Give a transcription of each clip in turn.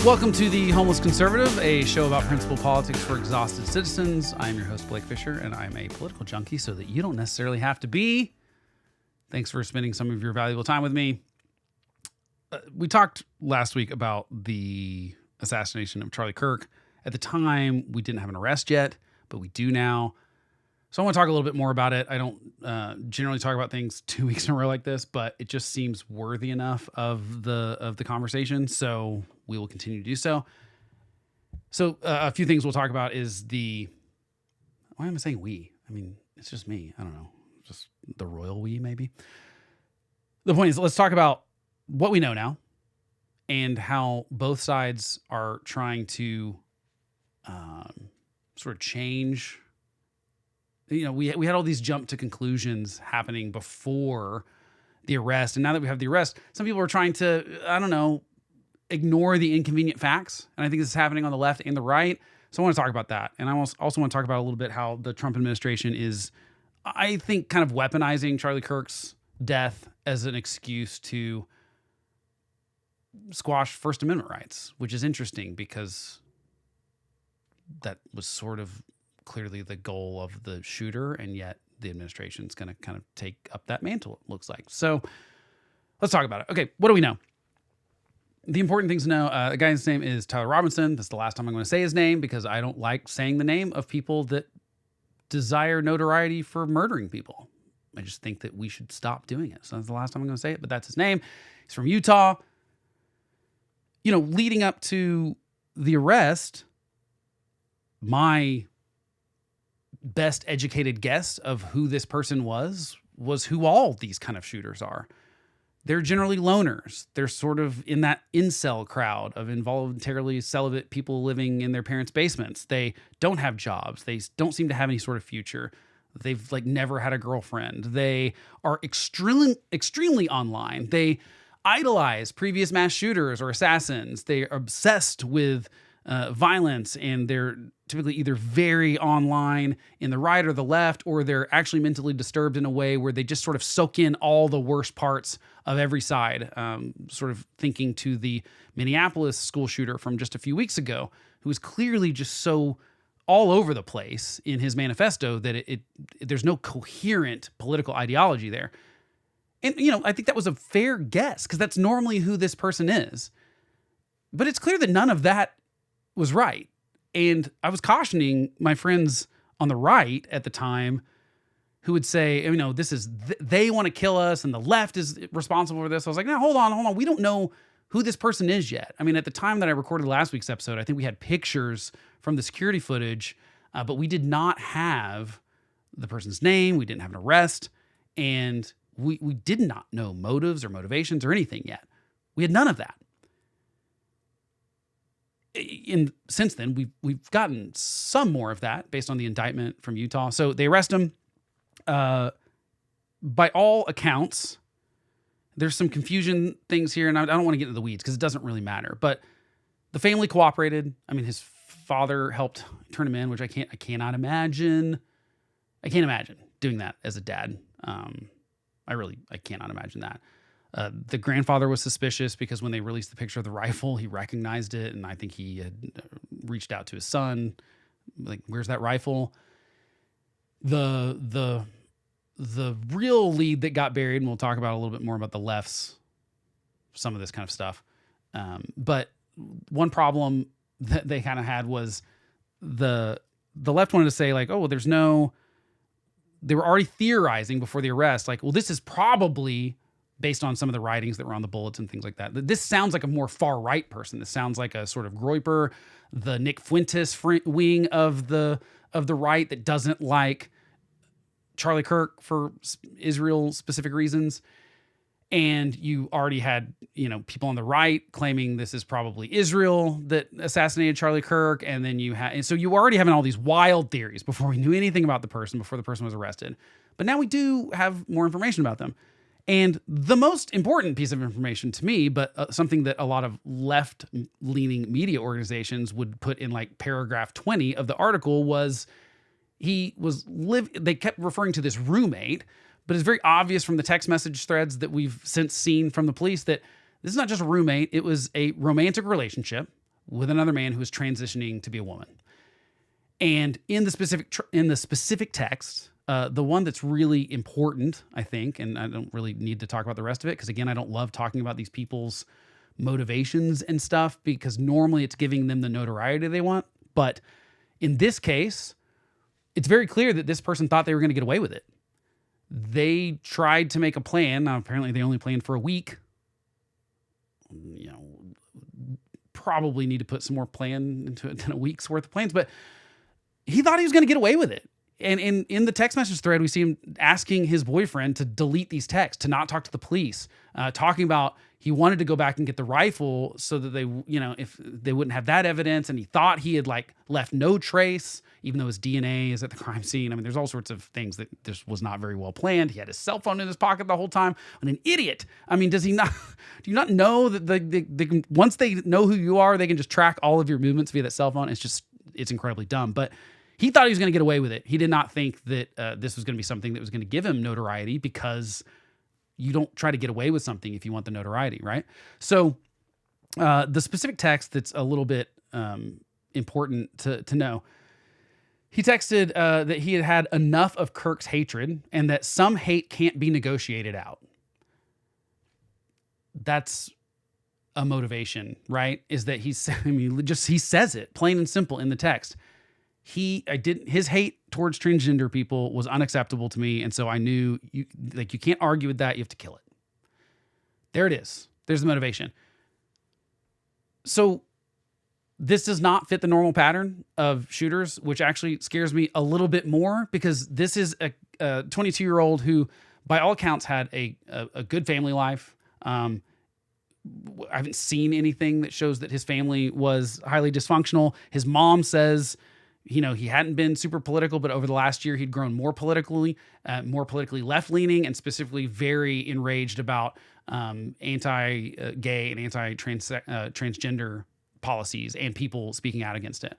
Welcome to The Homeless Conservative, a show about principled politics for exhausted citizens. I'm your host, Blake Fischer, and I'm a political junkie so that you don't necessarily have to be. Thanks for spending some of your valuable time with me. We talked last week about the assassination of Charlie Kirk. At the time, we didn't have an arrest yet, but we do now. So I want to talk a little bit more about it. I don't generally talk about things 2 weeks in a row like this, but it just seems worthy enough of the conversation. So we will continue to do so. So a few things we'll talk about is why am I saying we? I mean, it's just me. I don't know. Just the royal we, maybe. The point is, let's talk about what we know now and how both sides are trying to sort of change. You know, we had all these jump to conclusions happening before the arrest. And now that we have the arrest, some people are trying to, ignore the inconvenient facts. And I think this is happening on the left and the right. So I want to talk about that. And I also want to talk about a little bit how the Trump administration is, I think, kind of weaponizing Charlie Kirk's death as an excuse to squash First Amendment rights, which is interesting because that was sort of clearly the goal of the shooter, and yet the administration is going to kind of take up that mantle, it looks like. So let's talk about it. Okay, what do we know? The important things to know, the guy's name is Tyler Robinson. This is the last time I'm going to say his name because I don't like saying the name of people that desire notoriety for murdering people. I just think that we should stop doing it. So that's the last time I'm going to say it, but that's his name. He's from Utah. You know, leading up to the arrest, my best educated guess of who this person was who all these kind of shooters are. They're generally loners. They're sort of in that incel crowd of involuntarily celibate people living in their parents' basements. They don't have jobs. They don't seem to have any sort of future. They've never had a girlfriend. They are extremely online. They idolize previous mass shooters or assassins. They are obsessed with violence, and they're typically either very online in the right or the left, or they're actually mentally disturbed in a way where they just sort of soak in all the worst parts of every side. Sort of thinking to the Minneapolis school shooter from just a few weeks ago, who was clearly just so all over the place in his manifesto that there's no coherent political ideology there. And, I think that was a fair guess because that's normally who this person is. But it's clear that none of that was right. And I was cautioning my friends on the right at the time who would say, this is, they want to kill us and the left is responsible for this. I was like, no, hold on. We don't know who this person is yet. I mean, at the time that I recorded last week's episode, I think we had pictures from the security footage, but we did not have the person's name. We didn't have an arrest. And we did not know motives or motivations or anything yet. We had none of that. Since then, we've gotten some more of that based on the indictment from Utah. So they arrest him. By all accounts, there's some confusion things here, and I don't want to get into the weeds because it doesn't really matter. But the family cooperated. I mean, his father helped turn him in, which I cannot imagine. I can't imagine doing that as a dad. I cannot imagine that. The grandfather was suspicious because when they released the picture of the rifle, he recognized it, and I think he had reached out to his son, like, "Where's that rifle?" The real lead that got buried, and we'll talk about a little bit more about the left's some of this kind of stuff. But one problem that they kind of had was the left wanted to say they were already theorizing before the arrest, this is probably based on some of the writings that were on the bullets and things like that. This sounds like a more far-right person. This sounds like a sort of Groyper, the Nick Fuentes wing of the right that doesn't like Charlie Kirk for Israel-specific reasons. And you already had, people on the right claiming this is probably Israel that assassinated Charlie Kirk. And then so you were already having all these wild theories before we knew anything about the person, before the person was arrested. But now we do have more information about them. And the most important piece of information to me, but something that a lot of left-leaning media organizations would put in paragraph 20 of the article was they kept referring to this roommate, but it's very obvious from the text message threads that we've since seen from the police that this is not just a roommate. It was a romantic relationship with another man who was transitioning to be a woman. And in the specific text, the one that's really important, I think, and I don't really need to talk about the rest of it, because again, I don't love talking about these people's motivations and stuff, because normally it's giving them the notoriety they want. But in this case, it's very clear that this person thought they were going to get away with it. They tried to make a plan. Now, apparently they only planned for a week. You know, probably need to put some more plan into it than a week's worth of plans, but he thought he was going to get away with it. And in the text message thread, we see him asking his boyfriend to delete these texts, to not talk to the police, talking about he wanted to go back and get the rifle so that they, you know, if they wouldn't have that evidence. And he thought he had like left no trace, even though his DNA is at the crime scene. I mean, there's all sorts of things that this was not very well planned. He had his cell phone in his pocket the whole time. And an idiot. I mean, does he not, do you not know that they can, once they know who you are, they can just track all of your movements via that cell phone? It's incredibly dumb. But he thought he was going to get away with it. He did not think that this was going to be something that was going to give him notoriety, because you don't try to get away with something if you want the notoriety, right? So the specific text that's a little bit important to know, he texted that he had had enough of Kirk's hatred and that some hate can't be negotiated out. That's a motivation, right? Is that he says it plain and simple in the text. His hate towards transgender people was unacceptable to me. And so I knew you can't argue with that. You have to kill it. There it is. There's the motivation. So this does not fit the normal pattern of shooters, which actually scares me a little bit more, because this is a 22-year-old who, by all accounts, had a good family life. I haven't seen anything that shows that his family was highly dysfunctional. His mom says, you know, he hadn't been super political, but over the last year, he'd grown more politically left-leaning, and specifically very enraged about anti-gay and anti-transgender policies and people speaking out against it.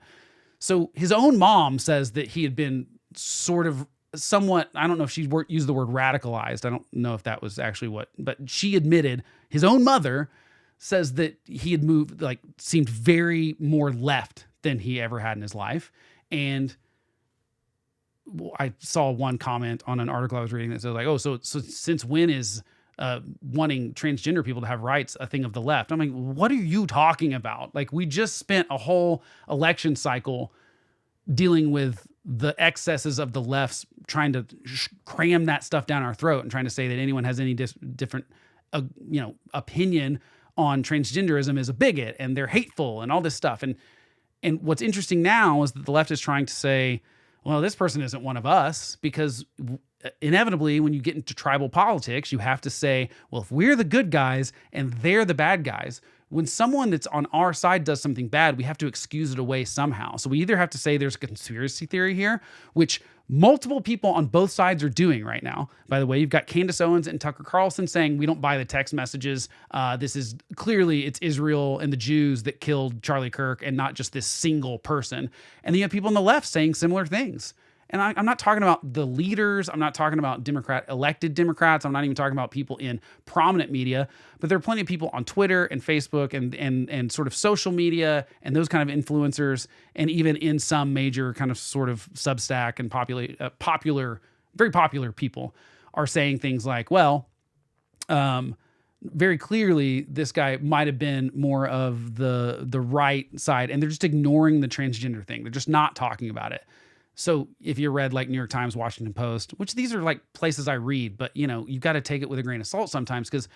So his own mom says that he had been sort of somewhat, I don't know if she used the word radicalized. I don't know if that was actually but she admitted, his own mother says that he had moved, like, seemed very more left than he ever had in his life. And I saw one comment on an article I was reading that said, like, oh, so since when is wanting transgender people to have rights a thing of the left? I'm like, what are you talking about? Like, we just spent a whole election cycle dealing with the excesses of the left's trying to cram that stuff down our throat and trying to say that anyone has any different opinion on transgenderism is a bigot and they're hateful and all this stuff. And what's interesting now is that the left is trying to say, well, this person isn't one of us, because inevitably when you get into tribal politics, you have to say, well, if we're the good guys and they're the bad guys, when someone that's on our side does something bad, we have to excuse it away somehow. So we either have to say there's a conspiracy theory here, which multiple people on both sides are doing right now. By the way, you've got Candace Owens and Tucker Carlson saying, we don't buy the text messages. This is clearly, it's Israel and the Jews that killed Charlie Kirk and not just this single person. And then you have people on the left saying similar things. And I'm not talking about the leaders. I'm not talking about elected Democrats. I'm not even talking about people in prominent media, but there are plenty of people on Twitter and Facebook and sort of social media and those kind of influencers, and even in some major kind of sort of Substack and very popular people are saying things like, well, very clearly this guy might have been more of the right side, and they're just ignoring the transgender thing. They're just not talking about it. So if you read like New York Times, Washington Post, which these are like places I read, but you've got to take it with a grain of salt sometimes, because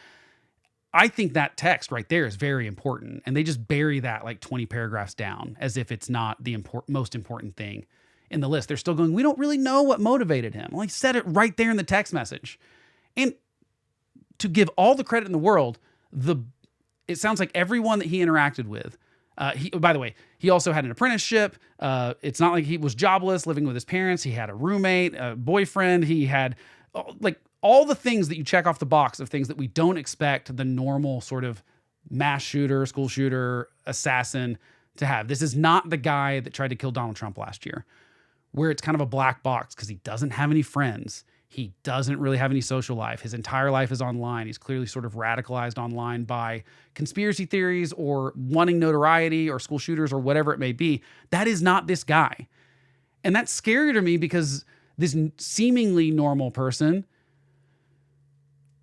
I think that text right there is very important. And they just bury that like 20 paragraphs down as if it's not the most important thing in the list. They're still going, we don't really know what motivated him. Well, he said it right there in the text message. And to give all the credit in the world, it sounds like everyone that he interacted with, by the way, he also had an apprenticeship. It's not like he was jobless, living with his parents. He had a roommate, a boyfriend. He had like all the things that you check off the box of things that we don't expect the normal sort of mass shooter, school shooter, assassin to have. This is not the guy that tried to kill Donald Trump last year, where it's kind of a black box because he doesn't have any friends. He doesn't really have any social life. His entire life is online. He's clearly sort of radicalized online by conspiracy theories or wanting notoriety or school shooters or whatever it may be. That is not this guy. And that's scary to me because this seemingly normal person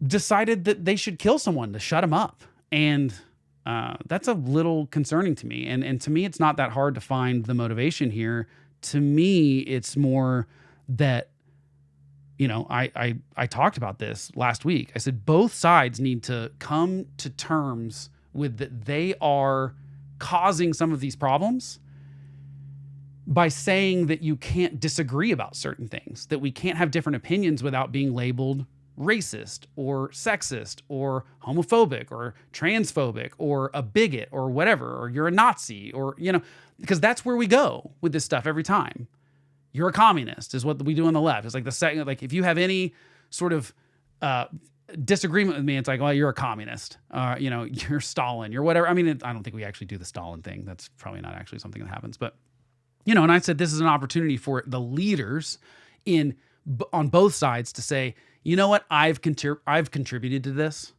decided that they should kill someone to shut him up. And that's a little concerning to me. And to me, it's not that hard to find the motivation here. To me, it's more that, you know, I talked about this last week. I said both sides need to come to terms with that they are causing some of these problems by saying that you can't disagree about certain things, that we can't have different opinions without being labeled racist or sexist or homophobic or transphobic or a bigot or whatever, or you're a Nazi, or, you know, because that's where we go with this stuff every time. You're a communist is what we do on the left. It's like the second, like if you have any sort of disagreement with me, it's like, well, you're a communist, you know, you're Stalin, you're whatever. I mean, I don't think we actually do the Stalin thing. That's probably not actually something that happens, but you know, and I said, this is an opportunity for the leaders on both sides to say, you know what, I've contributed to this.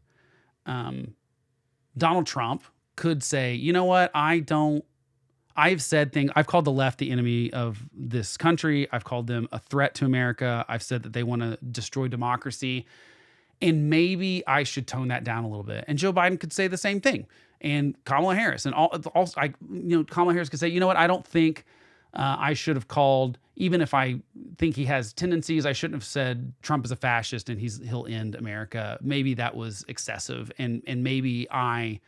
Donald Trump could say, you know what, I've said things, I've called the left the enemy of this country. I've called them a threat to America. I've said that they want to destroy democracy. And maybe I should tone that down a little bit. And Joe Biden could say the same thing. And Kamala Harris. And also, Kamala Harris could say, you know what, I don't think I should have called, even if I think he has tendencies, I shouldn't have said Trump is a fascist and he'll end America. Maybe that was excessive. And maybe I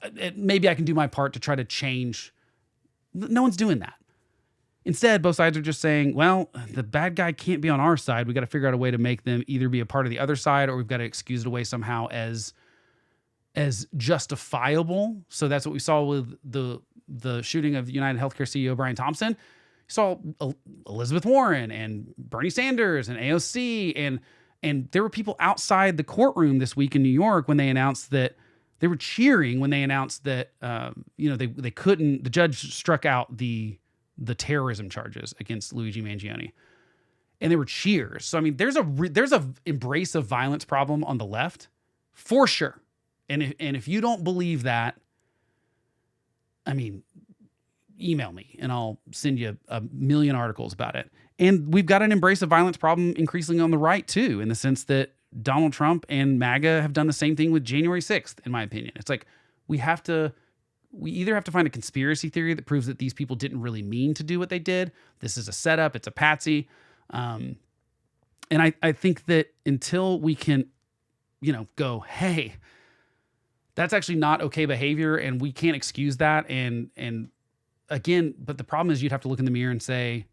can do my part to try to change. No one's doing that. Instead, both sides are just saying, well, the bad guy can't be on our side. We got to figure out a way to make them either be a part of the other side, or we've got to excuse it away somehow as justifiable. So that's what we saw with the shooting of United Healthcare CEO Brian Thompson. You saw Elizabeth Warren and Bernie Sanders and AOC, and there were people outside the courtroom this week in New York when they announced that they were cheering when they announced that they couldn't. The judge struck out the terrorism charges against Luigi Mangione, and there were cheers. So I mean, there's a embrace of violence problem on the left for sure. And if you don't believe that, I mean, email me and I'll send you a million articles about it. And we've got an embrace of violence problem increasingly on the right too, in the sense that Donald Trump and MAGA have done the same thing with January 6th, in my opinion. It's like we either have to find a conspiracy theory that proves that these people didn't really mean to do what they did. This is a setup. It's a patsy. And I think that until we can, go, hey, that's actually not okay behavior, and we can't excuse that. And again, but the problem is you'd have to look in the mirror and say,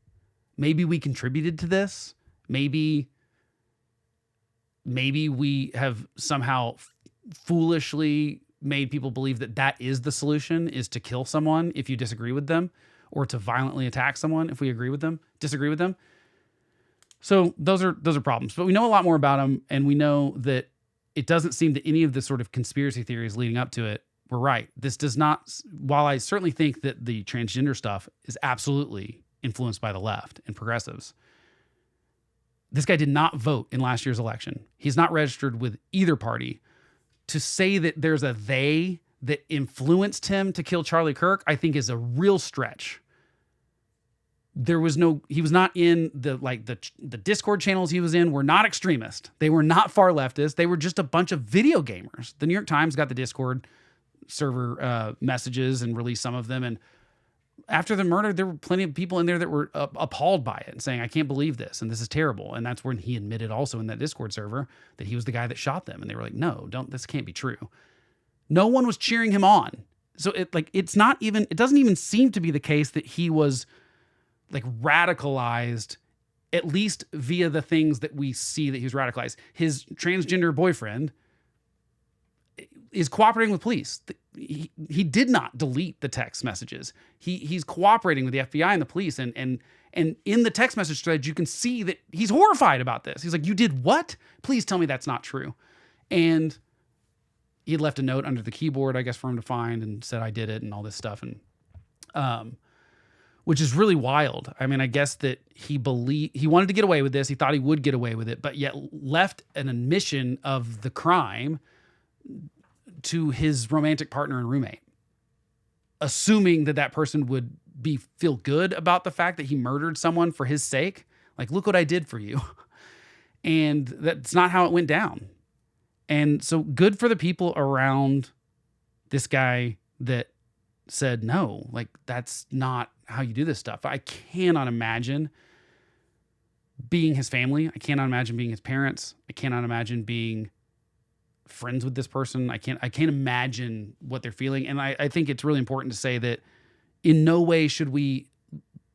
maybe we contributed to this. Maybe we have somehow foolishly made people believe that is the solution, is to kill someone if you disagree with them, or to violently attack someone if we disagree with them. So those are problems, but we know a lot more about them, and we know that it doesn't seem that any of the sort of conspiracy theories leading up to it were right. This does not, while I certainly think that the transgender stuff is absolutely influenced by the left and progressives, this guy did not vote in last year's election. He's not registered with either party. To say that there's a they that influenced him to kill Charlie Kirk, I think is a real stretch. He was not in the Discord channels he was in were not extremist. They were not far leftist. They were just a bunch of video gamers. The New York Times got the Discord server messages and released some of them. And after the murder, there were plenty of people in there that were appalled by it and saying, I can't believe this, and this is terrible. And that's when he admitted also in that Discord server that he was the guy that shot them. And they were like, no, this can't be true. No one was cheering him on. So it doesn't even seem to be the case that he was radicalized, at least via the things that we see that he was radicalized. His transgender boyfriend is cooperating with police. He did not delete the text messages. He's cooperating with the FBI and the police. And in the text message thread, you can see that he's horrified about this. He's like, you did what? Please tell me that's not true. And he had left a note under the keyboard, I guess, for him to find, and said, I did it, and all this stuff. And which is really wild. I mean, I guess that he wanted to get away with this. He thought he would get away with it, but yet left an admission of the crime to his romantic partner and roommate, assuming that that person would feel good about the fact that he murdered someone for his sake. Like, look what I did for you. And that's not how it went down. And so good for the people around this guy that said, no, like, that's not how you do this stuff. I cannot imagine being his family. I cannot imagine being his parents. I cannot imagine being friends with this person. I can't imagine what they're feeling. And I think it's really important to say that in no way should we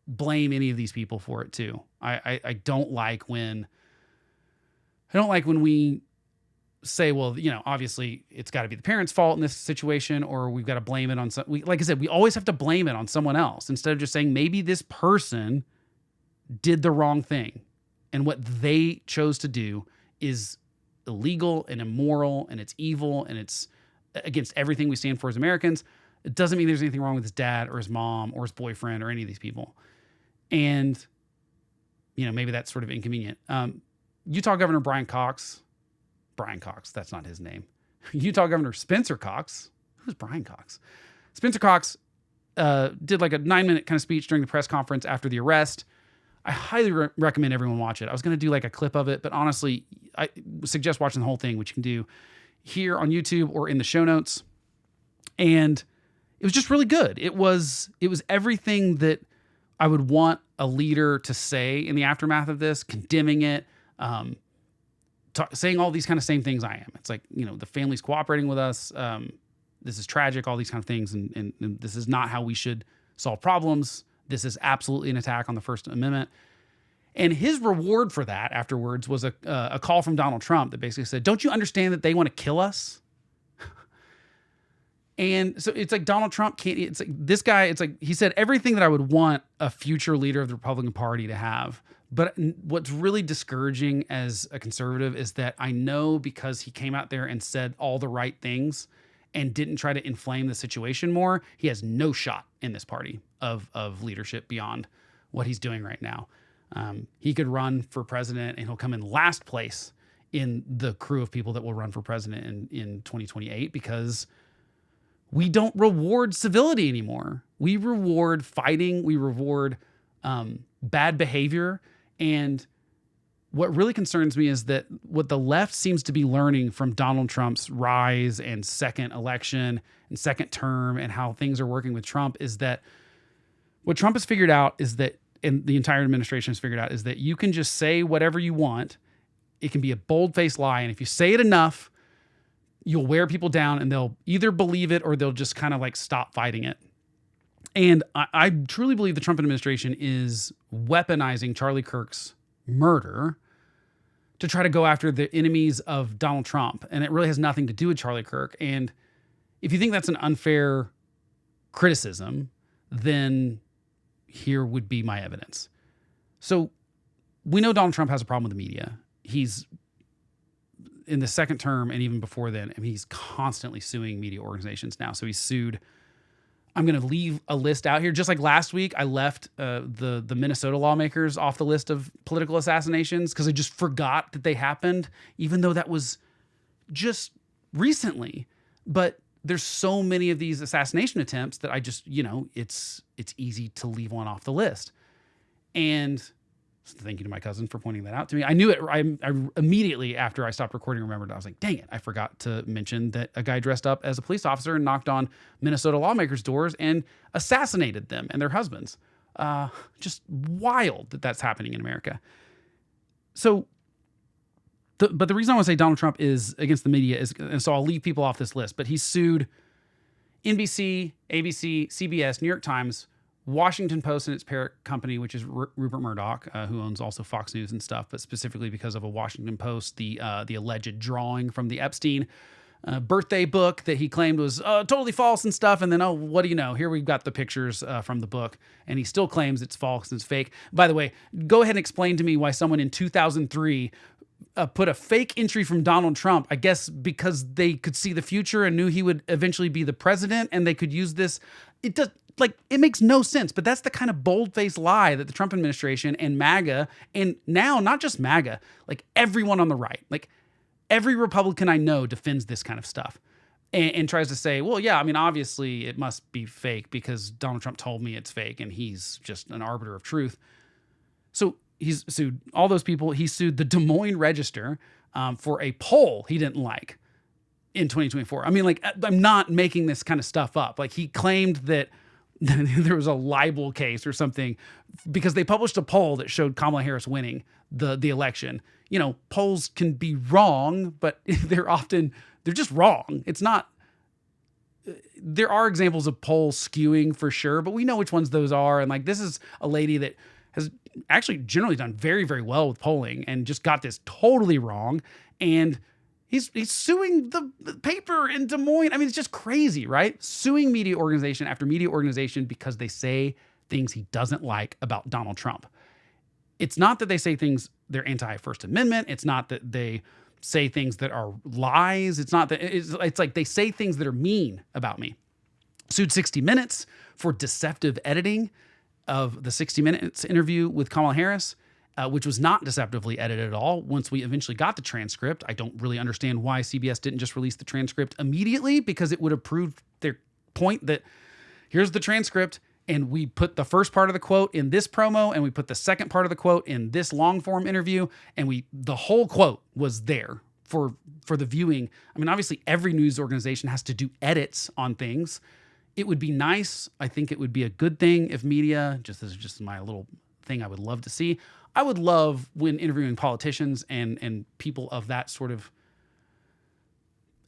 blame any of these people for it too. I don't like when we say, well, you know, obviously it's got to be the parents' fault in this situation, or we've got to blame it on like I said, we always have to blame it on someone else instead of just saying maybe this person did the wrong thing and what they chose to do is illegal and immoral and it's evil and it's against everything we stand for as Americans. It doesn't mean there's anything wrong with his dad or his mom or his boyfriend or any of these people. And, you know, maybe that's sort of inconvenient. Utah Governor Brian Cox, that's not his name. Utah Governor Spencer Cox. Who's Brian Cox? Spencer Cox did like a 9-minute kind of speech during the press conference after the arrest. I highly recommend everyone watch it. I was going to do like a clip of it, but honestly, I suggest watching the whole thing, which you can do here on YouTube or in the show notes. And it was just really good. It was everything that I would want a leader to say in the aftermath of this, condemning it, saying all these kind of same things I am. It's like, you know, the family's cooperating with us. This is tragic, all these kind of things. And this is not how we should solve problems. This is absolutely an attack on the First Amendment. And his reward for that afterwards was a call from Donald Trump that basically said, don't you understand that they want to kill us? And so it's like Donald Trump can't, it's like this guy, it's like he said everything that I would want a future leader of the Republican Party to have. But what's really discouraging as a conservative is that I know because he came out there and said all the right things and didn't try to inflame the situation more, he has no shot in this party of leadership beyond what he's doing right now. He could run for president and he'll come in last place in the crew of people that will run for president in 2028 because we don't reward civility anymore. We reward fighting. We reward bad behavior. And what really concerns me is that what the left seems to be learning from Donald Trump's rise and second election and second term and how things are working with Trump is that what Trump has figured out is that, and the entire administration has figured out, is that you can just say whatever you want. It can be a bold-faced lie. And if you say it enough, you'll wear people down and they'll either believe it or they'll just kind of like stop fighting it. And I truly believe the Trump administration is weaponizing Charlie Kirk's murder to try to go after the enemies of Donald Trump. And it really has nothing to do with Charlie Kirk. And if you think that's an unfair criticism, then here would be my evidence. So we know Donald Trump has a problem with the media. He's in the second term and even before then, I mean, he's constantly suing media organizations now. So he's sued. I'm going to leave a list out here. Just like last week, I left the Minnesota lawmakers off the list of political assassinations because I just forgot that they happened, even though that was just recently. But there's so many of these assassination attempts that I just, you know, it's easy to leave one off the list. And thank you to my cousin for pointing that out to me. I knew it. I immediately after I stopped recording remembered. I was like, dang it, I forgot to mention that a guy dressed up as a police officer and knocked on Minnesota lawmakers' doors and assassinated them and their husbands. Just wild that that's happening in America. So, but the reason I want to say Donald Trump is against the media is, and so I'll leave people off this list, but he's sued NBC, ABC, CBS, New York Times, Washington Post and its parent company, which is Rupert Murdoch, who owns also Fox News and stuff, but specifically because of a Washington Post, the alleged drawing from the Epstein birthday book that he claimed was totally false and stuff. And then, oh, what do you know? Here we've got the pictures from the book, and he still claims it's false and it's fake. By the way, go ahead and explain to me why someone in 2003 put a fake entry from Donald Trump, I guess because they could see the future and knew he would eventually be the president and they could use this. Like, it makes no sense, but that's the kind of bold-faced lie that the Trump administration and MAGA, and now not just MAGA, like everyone on the right, like every Republican I know defends this kind of stuff and tries to say, well, yeah, I mean, obviously it must be fake because Donald Trump told me it's fake and he's just an arbiter of truth. So he's sued all those people. He sued the Des Moines Register for a poll he didn't like in 2024. I mean, like, I'm not making this kind of stuff up. Like, he claimed that there was a libel case or something because they published a poll that showed Kamala Harris winning the election. You know, polls can be wrong, but they're just wrong. It's not, there are examples of polls skewing for sure, but we know which ones those are. And like, this is a lady that has actually generally done very, very well with polling and just got this totally wrong. And he's suing the paper in Des Moines. I mean, it's just crazy, right? Suing media organization after media organization because they say things he doesn't like about Donald Trump. It's not that they say things, they're anti-First Amendment. It's not that they say things that are lies. It's not that, it's like they say things that are mean about me. Sued 60 Minutes for deceptive editing of the 60 Minutes interview with Kamala Harris, which was not deceptively edited at all. Once we eventually got the transcript, I don't really understand why CBS didn't just release the transcript immediately, because it would have proved their point that here's the transcript, and we put the first part of the quote in this promo, and we put the second part of the quote in this long form interview, and the whole quote was there for the viewing. I mean, obviously every news organization has to do edits on things. It would be nice. I think it would be a good thing if media, this is just my little thing I would love to see. I would love when interviewing politicians and people of that sort of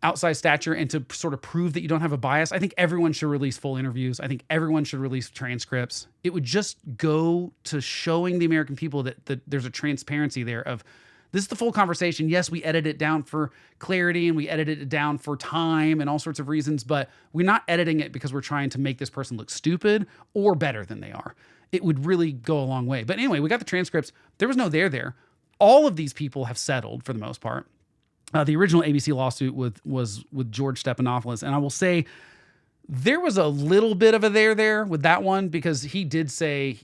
outside stature, and to sort of prove that you don't have a bias, I think everyone should release full interviews. I think everyone should release transcripts. It would just go to showing the American people that there's a transparency there of, this is the full conversation. Yes, we edit it down for clarity and we edited it down for time and all sorts of reasons, but we're not editing it because we're trying to make this person look stupid or better than they are. It would really go a long way. But anyway, we got the transcripts. There was no there. All of these people have settled for the most part. The original ABC lawsuit was with George Stephanopoulos. And I will say there was a little bit of a there with that one, because he did say,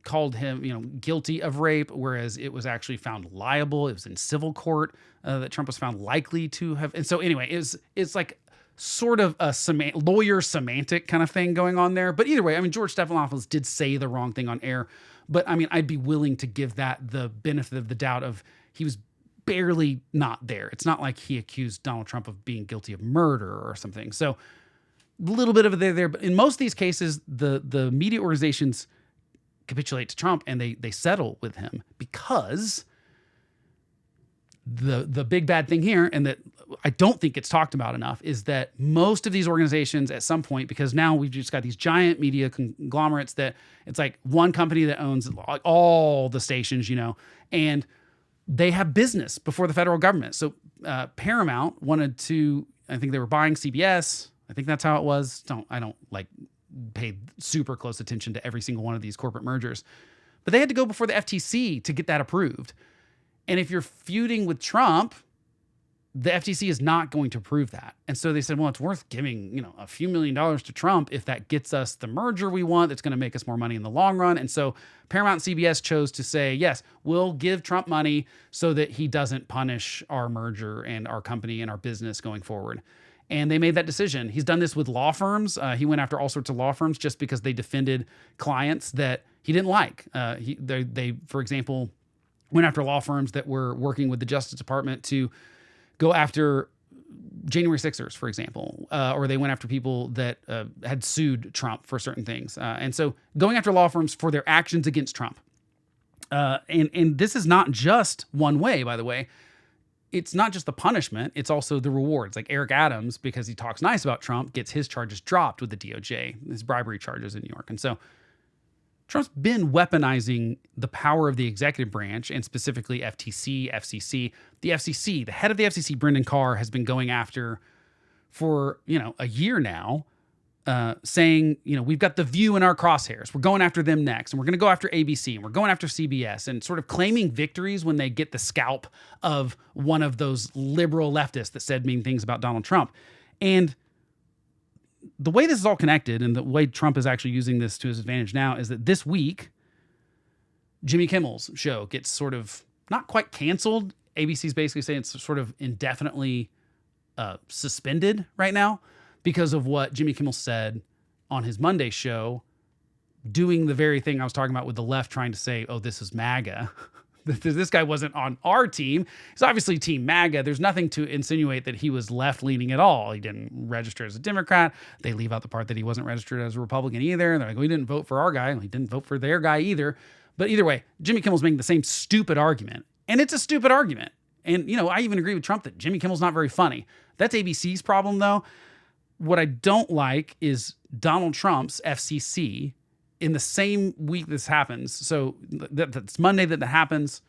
called him, guilty of rape, whereas it was actually found liable. It was in civil court that Trump was found likely to have. And so anyway, it's like sort of a lawyer semantic kind of thing going on there. But either way, I mean, George Stephanopoulos did say the wrong thing on air. But I mean, I'd be willing to give that the benefit of the doubt of he was barely not there. It's not like he accused Donald Trump of being guilty of murder or something. So a little bit of a there. But in most of these cases, the media organizations capitulate to Trump and they settle with him, because the big bad thing here, and that I don't think it's talked about enough, is that most of these organizations at some point, because now we've just got these giant media conglomerates that it's like one company that owns all the stations, and they have business before the federal government. So Paramount wanted to, I think they were buying CBS. I think that's how it was. I don't pay super close attention to every single one of these corporate mergers, but they had to go before the FTC to get that approved. And if you're feuding with Trump, the FTC is not going to approve that. And so they said, well, it's worth giving, a few $1 million to Trump if that gets us the merger we want, that's going to make us more money in the long run. And so Paramount and CBS chose to say, yes, we'll give Trump money so that he doesn't punish our merger and our company and our business going forward. And they made that decision. He's done this with law firms. He went after all sorts of law firms just because they defended clients that he didn't like. They, for example, went after law firms that were working with the Justice Department to go after January 6ers, for example, or they went after people that had sued Trump for certain things. And so going after law firms for their actions against Trump. And this is not just one way, by the way. It's not just the punishment, it's also the rewards. Like Eric Adams, because he talks nice about Trump, gets his charges dropped with the DOJ, his bribery charges in New York. And so Trump's been weaponizing the power of the executive branch, and specifically FTC, FCC. The FCC, the head of the FCC, Brendan Carr, has been going after for, a year now, saying, we've got The View in our crosshairs. We're going after them next. And we're going to go after ABC, and we're going after CBS, and sort of claiming victories when they get the scalp of one of those liberal leftists that said mean things about Donald Trump. And the way this is all connected and the way Trump is actually using this to his advantage now is that this week, Jimmy Kimmel's show gets sort of not quite canceled. ABC's basically saying it's sort of indefinitely suspended right now because of what Jimmy Kimmel said on his Monday show, doing the very thing I was talking about with the left trying to say, oh, this is MAGA. This guy wasn't on our team. He's obviously Team MAGA. There's nothing to insinuate that he was left-leaning at all. He didn't register as a Democrat. They leave out the part that he wasn't registered as a Republican either. They're like, we didn't vote for our guy. He didn't vote for their guy either. But either way, Jimmy Kimmel's making the same stupid argument. And it's a stupid argument. And, I even agree with Trump that Jimmy Kimmel's not very funny. That's ABC's problem, though. What I don't like is Donald Trump's FCC in the same week this happens. So that's Monday that happens.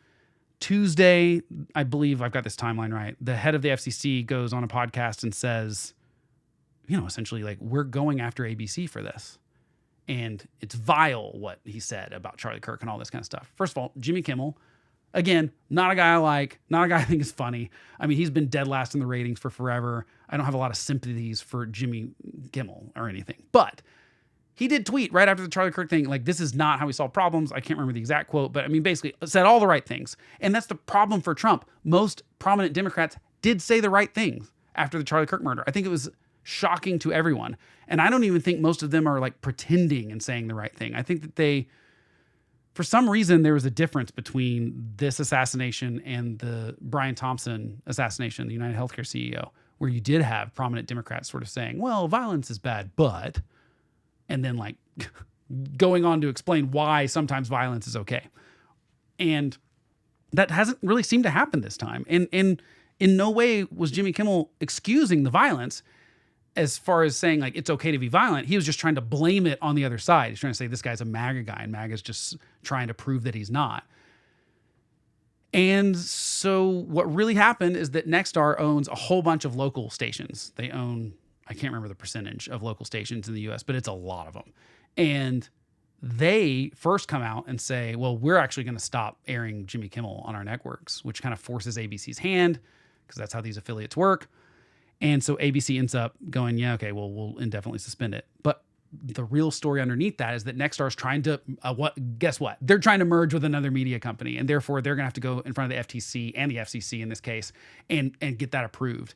Tuesday, I believe I've got this timeline right. The head of the FCC goes on a podcast and says, essentially like, we're going after ABC for this. And it's vile what he said about Charlie Kirk and all this kind of stuff. First of all, Jimmy Kimmel, again, not a guy I like, not a guy I think is funny. I mean, he's been dead last in the ratings for forever. I don't have a lot of sympathies for Jimmy Kimmel or anything. But he did tweet right after the Charlie Kirk thing, like, this is not how we solve problems. I can't remember the exact quote, but I mean, basically said all the right things. And that's the problem for Trump. Most prominent Democrats did say the right things after the Charlie Kirk murder. I think it was shocking to everyone. And I don't even think most of them are like pretending and saying the right thing. I think that for some reason, there was a difference between this assassination and the Brian Thompson assassination, the United Healthcare CEO, where you did have prominent Democrats sort of saying, well, violence is bad, but... and then like going on to explain why sometimes violence is okay. And that hasn't really seemed to happen this time. And in no way was Jimmy Kimmel excusing the violence as far as saying like, it's okay to be violent. He was just trying to blame it on the other side. He's trying to say this guy's a MAGA guy and MAGA's just trying to prove that he's not. And so what really happened is that Nexstar owns a whole bunch of local stations. They own, I can't remember the percentage of local stations in the US, but it's a lot of them. And they first come out and say, well, we're actually going to stop airing Jimmy Kimmel on our networks, which kind of forces ABC's hand because that's how these affiliates work. And so ABC ends up going, yeah, okay, well, we'll indefinitely suspend it. But the real story underneath that is that Nexstar is trying to, guess what? They're trying to merge with another media company. And therefore, they're going to have to go in front of the FTC and the FCC in this case and get that approved.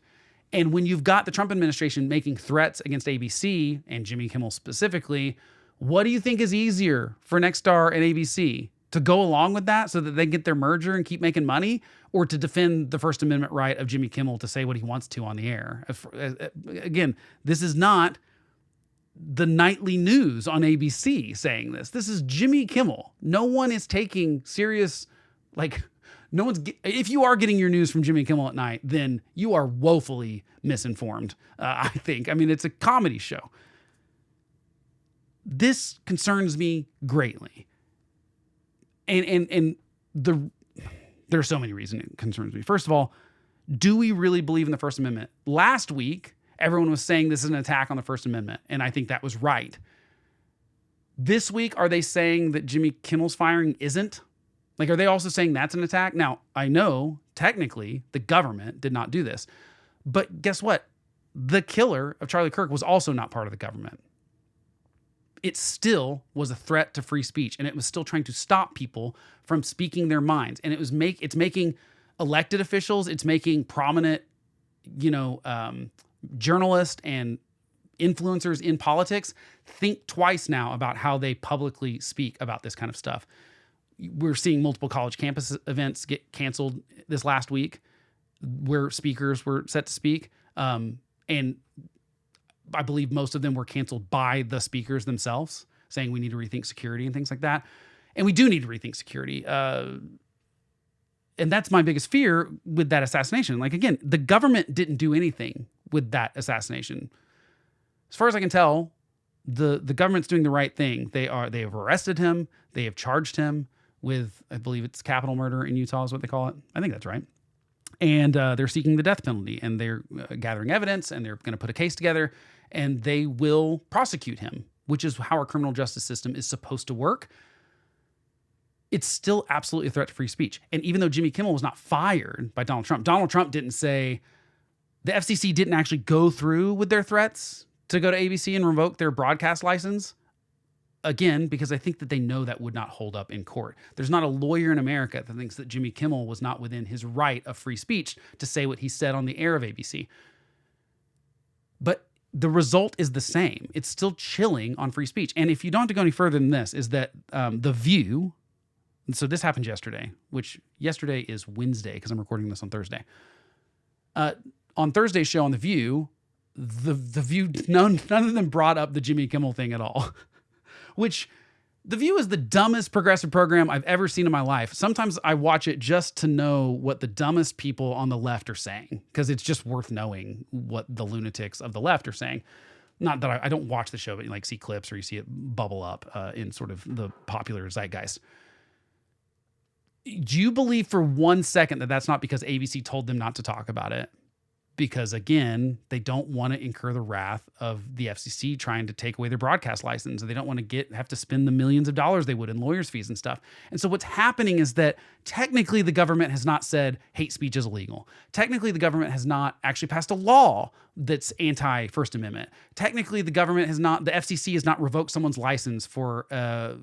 And when you've got the Trump administration making threats against ABC and Jimmy Kimmel specifically, what do you think is easier for Nexstar and ABC? To go along with that so that they get their merger and keep making money, or to defend the First Amendment right of Jimmy Kimmel to say what he wants to on the air? Again, this is not the nightly news on ABC saying this. This is Jimmy Kimmel. No one is taking serious, if you are getting your news from Jimmy Kimmel at night, then you are woefully misinformed, I think. I mean, it's a comedy show. This concerns me greatly. And there are so many reasons it concerns me. First of all, do we really believe in the First Amendment? Last week, everyone was saying this is an attack on the First Amendment, and I think that was right. This week, are they saying that Jimmy Kimmel's firing isn't? Like, are they also saying that's an attack? Now, I know, technically, the government did not do this. But guess what? The killer of Charlie Kirk was also not part of the government. It still was a threat to free speech, and it was still trying to stop people from speaking their minds. And it's making elected officials, it's making prominent, journalists and influencers in politics think twice now about how they publicly speak about this kind of stuff. We're seeing multiple college campus events get canceled this last week where speakers were set to speak. And I believe most of them were canceled by the speakers themselves, saying we need to rethink security and things like that. And we do need to rethink security. And that's my biggest fear with that assassination. Like, again, the government didn't do anything with that assassination. As far as I can tell, the government's doing the right thing. They have arrested him. They have charged him with, I believe it's capital murder in Utah is what they call it. I think that's right. And they're seeking the death penalty, and they're gathering evidence, and they're going to put a case together, and they will prosecute him, which is how our criminal justice system is supposed to work. It's still absolutely a threat to free speech. And even though Jimmy Kimmel was not fired by Donald Trump didn't say, the FCC didn't actually go through with their threats to go to ABC and revoke their broadcast license. Again, because I think that they know that would not hold up in court. There's not a lawyer in America that thinks that Jimmy Kimmel was not within his right of free speech to say what he said on the air of ABC. But the result is the same. It's still chilling on free speech. And if you don't have to go any further than this, is that The View, and so this happened yesterday, which yesterday is Wednesday because I'm recording this on Thursday. On Thursday's show on The View, the View, none of them brought up the Jimmy Kimmel thing at all. Which, The View is the dumbest progressive program I've ever seen in my life. Sometimes I watch it just to know what the dumbest people on the left are saying, because it's just worth knowing what the lunatics of the left are saying. Not that I don't watch the show, but you like see clips or you see it bubble up in sort of the popular zeitgeist. Do you believe for 1 second that that's not because ABC told them not to talk about it? Because again, they don't want to incur the wrath of the FCC trying to take away their broadcast license. They don't want to have to spend the millions of dollars they would in lawyers' fees and stuff. And so what's happening is that technically the government has not said hate speech is illegal. Technically, the government has not actually passed a law that's anti-First Amendment. Technically, the FCC has not revoked someone's license for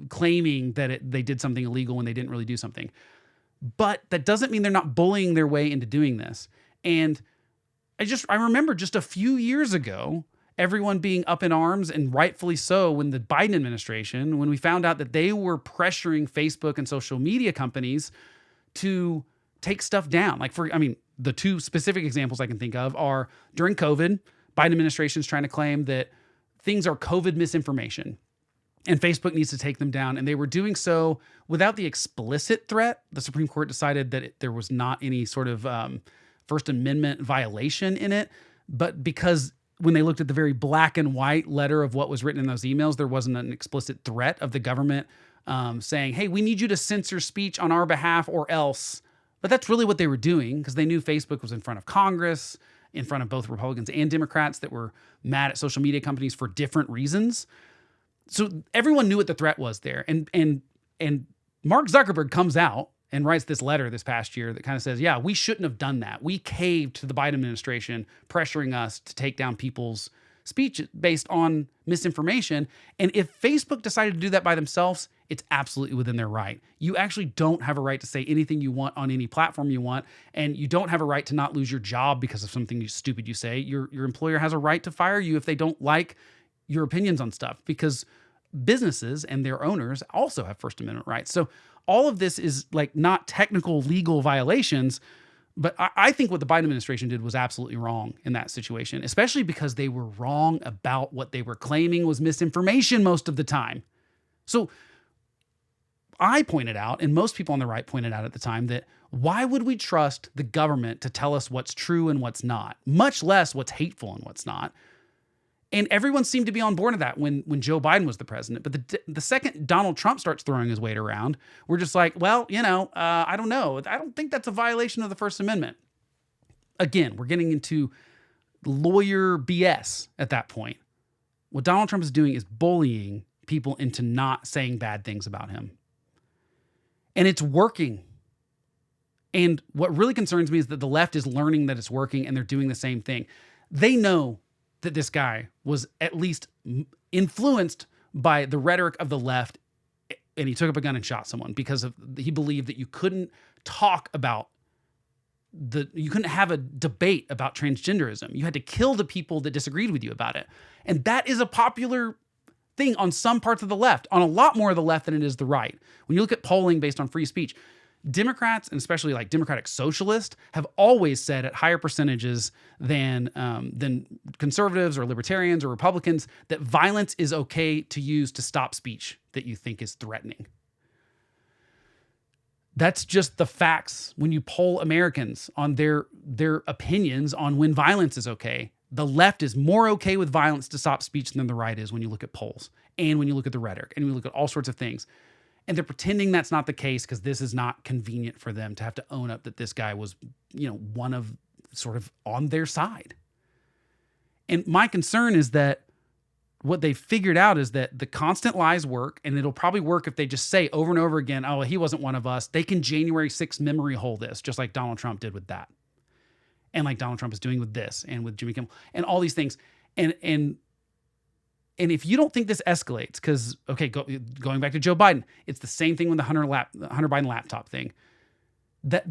claiming that they did something illegal when they didn't really do something. But that doesn't mean they're not bullying their way into doing this. And I remember just a few years ago, everyone being up in arms, and rightfully so, when the Biden administration, when we found out that they were pressuring Facebook and social media companies to take stuff down. The two specific examples I can think of are during COVID, Biden administration is trying to claim that things are COVID misinformation and Facebook needs to take them down. And they were doing so without the explicit threat. The Supreme Court decided that there was not any sort of First Amendment violation in it, but because when they looked at the very black and white letter of what was written in those emails, there wasn't an explicit threat of the government saying, hey, we need you to censor speech on our behalf or else. But that's really what they were doing, because they knew Facebook was in front of Congress, in front of both Republicans and Democrats that were mad at social media companies for different reasons. So everyone knew what the threat was there. And Mark Zuckerberg comes out and writes this letter this past year that kind of says, yeah, we shouldn't have done that. We caved to the Biden administration, pressuring us to take down people's speech based on misinformation. And if Facebook decided to do that by themselves, it's absolutely within their right. You actually don't have a right to say anything you want on any platform you want, and you don't have a right to not lose your job because of something stupid you say. Your employer has a right to fire you if they don't like your opinions on stuff, because businesses and their owners also have First Amendment rights. So all of this is like not technical legal violations, but I think what the Biden administration did was absolutely wrong in that situation, especially because they were wrong about what they were claiming was misinformation most of the time. So I pointed out, and most people on the right pointed out at the time, that why would we trust the government to tell us what's true and what's not, much less what's hateful and what's not? And everyone seemed to be on board with that when Joe Biden was the president. But the second Donald Trump starts throwing his weight around, we're just like, well, I don't know. I don't think that's a violation of the First Amendment. Again, we're getting into lawyer BS at that point. What Donald Trump is doing is bullying people into not saying bad things about him. And it's working. And what really concerns me is that the left is learning that it's working and they're doing the same thing. They know that this guy was at least influenced by the rhetoric of the left, and he took up a gun and shot someone because he believed that you couldn't have a debate about transgenderism. You had to kill the people that disagreed with you about it. And that is a popular thing on some parts of the left, on a lot more of the left than it is the right. When you look at polling based on free speech, Democrats, and especially like Democratic socialists, have always said at higher percentages than conservatives or libertarians or Republicans that violence is okay to use to stop speech that you think is threatening. That's just the facts. When you poll Americans on their opinions on when violence is okay, the left is more okay with violence to stop speech than the right is when you look at polls and when you look at the rhetoric and when you look at all sorts of things. And they're pretending that's not the case because this is not convenient for them to have to own up that this guy was, one of sort of on their side. And my concern is that what they figured out is that the constant lies work, and it'll probably work if they just say over and over again, oh, he wasn't one of us. They can January 6th memory hole this, just like Donald Trump did with that. And like Donald Trump is doing with this and with Jimmy Kimmel and all these things. And And if you don't think this escalates, because, okay, going back to Joe Biden, it's the same thing with the Hunter Biden laptop thing. That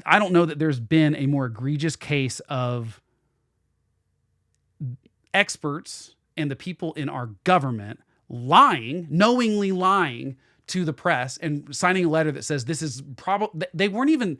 I don't know that there's been a more egregious case of experts and the people in our government knowingly lying to the press and signing a letter that says this is probably, they weren't even,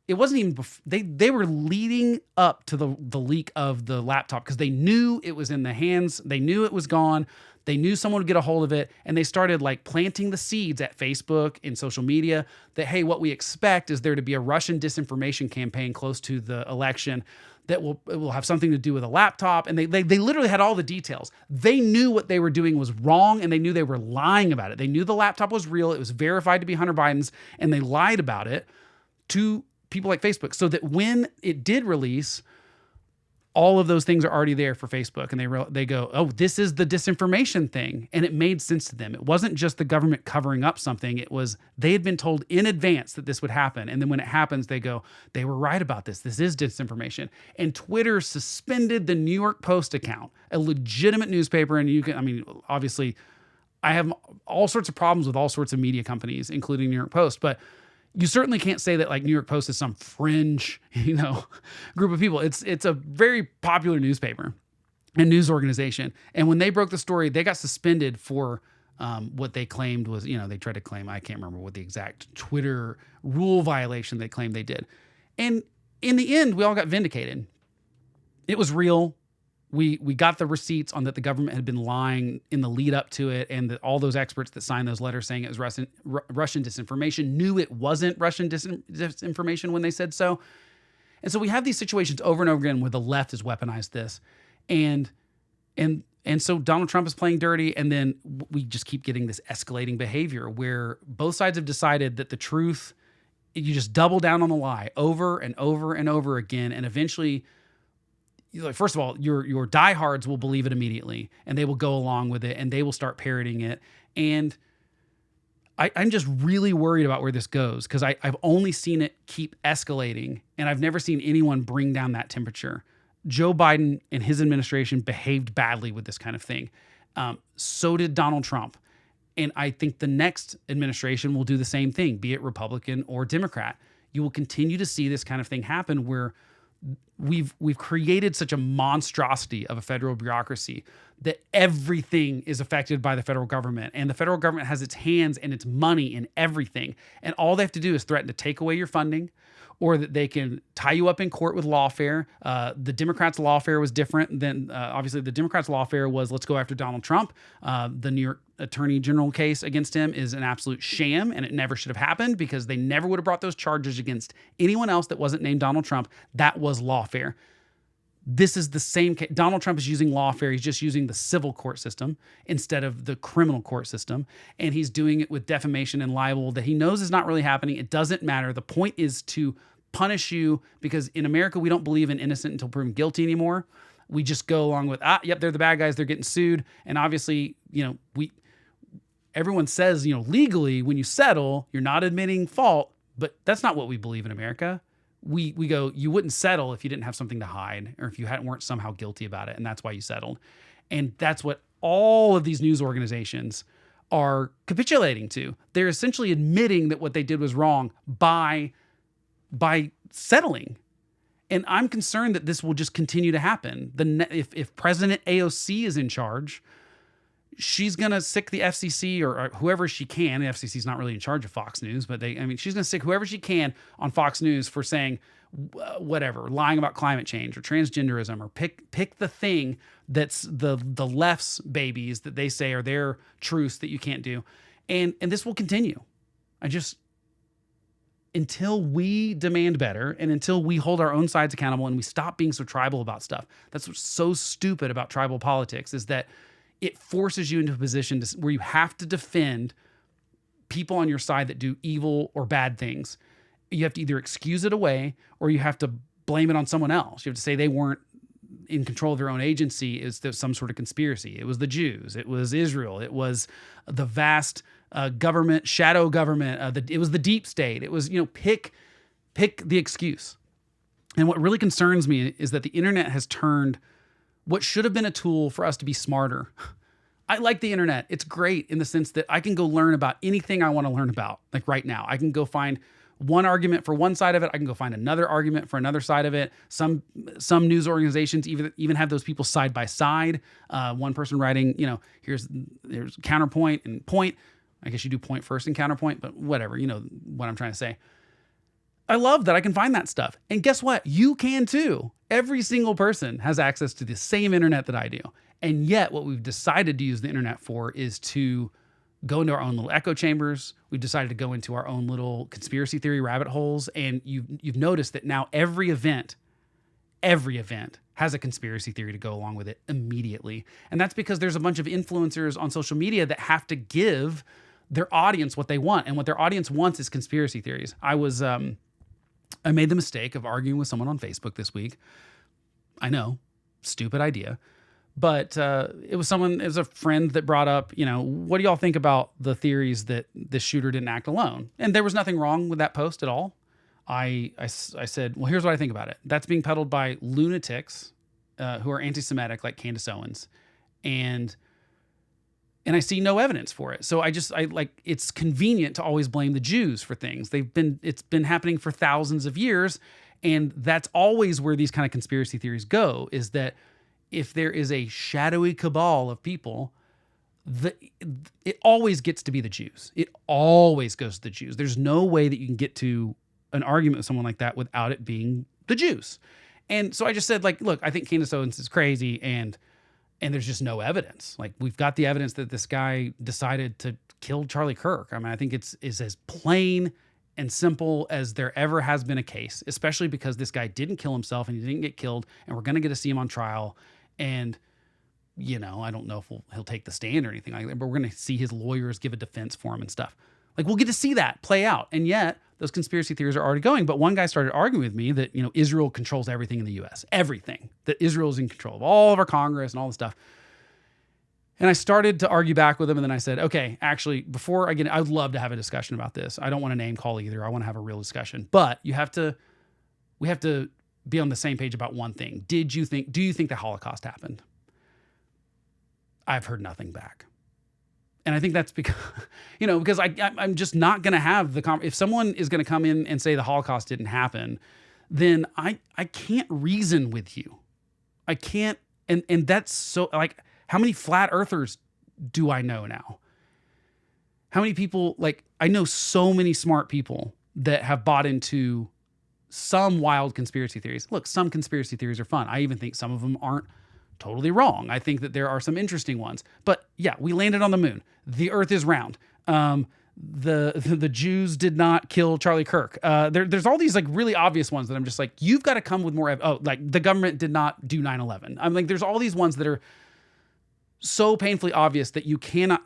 it wasn't even, they were leading up to the leak of the laptop because they knew it was in the hands, they knew it was gone, they knew someone would get a hold of it, and they started like planting the seeds at Facebook and social media that, hey, what we expect is there to be a Russian disinformation campaign close to the election that will have something to do with a laptop. And they literally had all the details. They knew what they were doing was wrong, and they knew they were lying about it. They knew the laptop was real. It was verified to be Hunter Biden's, and they lied about it to people like Facebook, so that when it did release, all of those things are already there for Facebook, and they go, oh, this is the disinformation thing, and it made sense to them. It wasn't just the government covering up something. It was they had been told in advance that this would happen, and then when it happens, they go, they were right about this. This is disinformation. And Twitter suspended the New York Post account, a legitimate newspaper, and obviously, I have all sorts of problems with all sorts of media companies, including New York Post, but you certainly can't say that like New York Post is some fringe, group of people. It's a very popular newspaper and news organization. And when they broke the story, they got suspended for what they claimed was, they tried to claim, I can't remember what the exact Twitter rule violation they claimed they did. And in the end, we all got vindicated. It was real. We got the receipts on that the government had been lying in the lead up to it, and that all those experts that signed those letters saying it was Russian disinformation knew it wasn't Russian disinformation when they said so. And so we have these situations over and over again where the left has weaponized this, and so Donald Trump is playing dirty, and then we just keep getting this escalating behavior where both sides have decided that the truth, you just double down on the lie over and over and over again, and eventually, first of all, your diehards will believe it immediately, and they will go along with it, and they will start parroting it. And I'm just really worried about where this goes, because I've only seen it keep escalating, and I've never seen anyone bring down that temperature. Joe Biden and his administration behaved badly with this kind of thing. So did Donald Trump. And I think the next administration will do the same thing, be it Republican or Democrat. You will continue to see this kind of thing happen where we've created such a monstrosity of a federal bureaucracy that everything is affected by the federal government, and the federal government has its hands and its money in everything. And all they have to do is threaten to take away your funding, or that they can tie you up in court with lawfare. The Democrats' lawfare was different than, obviously the Democrats' lawfare was, let's go after Donald Trump. The New York Attorney General case against him is an absolute sham, and it never should have happened, because they never would have brought those charges against anyone else that wasn't named Donald Trump. That was lawfare. This is the same case. Donald Trump is using lawfare. He's just using the civil court system instead of the criminal court system. And he's doing it with defamation and libel that he knows is not really happening. It doesn't matter. The point is to punish you, because in America, we don't believe in innocent until proven guilty anymore. We just go along with, yep, they're the bad guys. They're getting sued. And obviously, everyone says, legally, when you settle, you're not admitting fault, but that's not what we believe in America. We go, you wouldn't settle if you didn't have something to hide, or if you weren't somehow guilty about it, and that's why you settled. And that's what all of these news organizations are capitulating to. They're essentially admitting that what they did was wrong by settling. And I'm concerned that this will just continue to happen. If President AOC is in charge, she's going to sick the FCC or whoever she can. The FCC is not really in charge of Fox News, but she's going to sick whoever she can on Fox News for saying whatever, lying about climate change or transgenderism, or pick the thing that's the left's babies that they say are their truths that you can't do. And this will continue. Until we demand better, and until we hold our own sides accountable, and we stop being so tribal about stuff. That's what's so stupid about tribal politics, is that it forces you into a position where you have to defend people on your side that do evil or bad things. You have to either excuse it away, or you have to blame it on someone else. You have to say they weren't in control of their own agency. Is there some sort of conspiracy? It was the Jews. It was Israel. It was the vast government, shadow government. It was the deep state. It was, pick the excuse. And what really concerns me is that the internet has turned what should have been a tool for us to be smarter I like the internet. It's great in the sense that I can go learn about anything I want to learn about. Like right now, I can go find one argument for one side of it. I can go find another argument for another side of it. Some news organizations even have those people side by side. One person writing, here's counterpoint and point. I guess you do point first and counterpoint, but whatever, you know what I'm trying to say. I love that I can find that stuff. And guess what? You can too. Every single person has access to the same internet that I do. And yet what we've decided to use the internet for is to go into our own little echo chambers. We've decided to go into our own little conspiracy theory rabbit holes. And you've noticed that now every event has a conspiracy theory to go along with it immediately. And that's because there's a bunch of influencers on social media that have to give their audience what they want. And what their audience wants is conspiracy theories. I made the mistake of arguing with someone on Facebook this week. I know, stupid idea. But it was a friend that brought up, what do y'all think about the theories that the shooter didn't act alone? And there was nothing wrong with that post at all. I said, well, here's what I think about it. That's being peddled by lunatics who are anti-Semitic like Candace Owens. And I see no evidence for it. So it's convenient to always blame the Jews for things. It's been happening for thousands of years. And that's always where these kind of conspiracy theories go, is that if there is a shadowy cabal of people, it always gets to be the Jews. It always goes to the Jews. There's no way that you can get to an argument with someone like that without it being the Jews. And so I just said, look, I think Candace Owens is crazy, and there's just no evidence. Like, we've got the evidence that this guy decided to kill Charlie Kirk. I mean, I think it's as plain and simple as there ever has been a case, especially because this guy didn't kill himself and he didn't get killed, and we're going to get to see him on trial. And, I don't know if he'll take the stand or anything like that, but we're going to see his lawyers give a defense for him and stuff. Like, we'll get to see that play out. And yet those conspiracy theories are already going. But one guy started arguing with me that, Israel controls everything in the U.S., everything, that Israel is in control of all of our Congress and all this stuff. And I started to argue back with him. And then I said, okay, actually, I would love to have a discussion about this. I don't want to name call either. I want to have a real discussion, but we have to be on the same page about one thing. Do you think the Holocaust happened? I've heard nothing back. And I think that's because, because I'm just not going to have if someone is going to come in and say the Holocaust didn't happen, then I can't reason with you. I can't. And that's so, how many flat earthers do I know now? How many people, I know so many smart people that have bought into some wild conspiracy theories. Look, some conspiracy theories are fun. I even think some of them aren't totally wrong. I think that there are some interesting ones. But yeah, we landed on the moon. The earth is round. The Jews did not kill Charlie Kirk. There's all these really obvious ones that I'm just you've got to come with more. The government did not do 9/11. I'm there's all these ones that are so painfully obvious that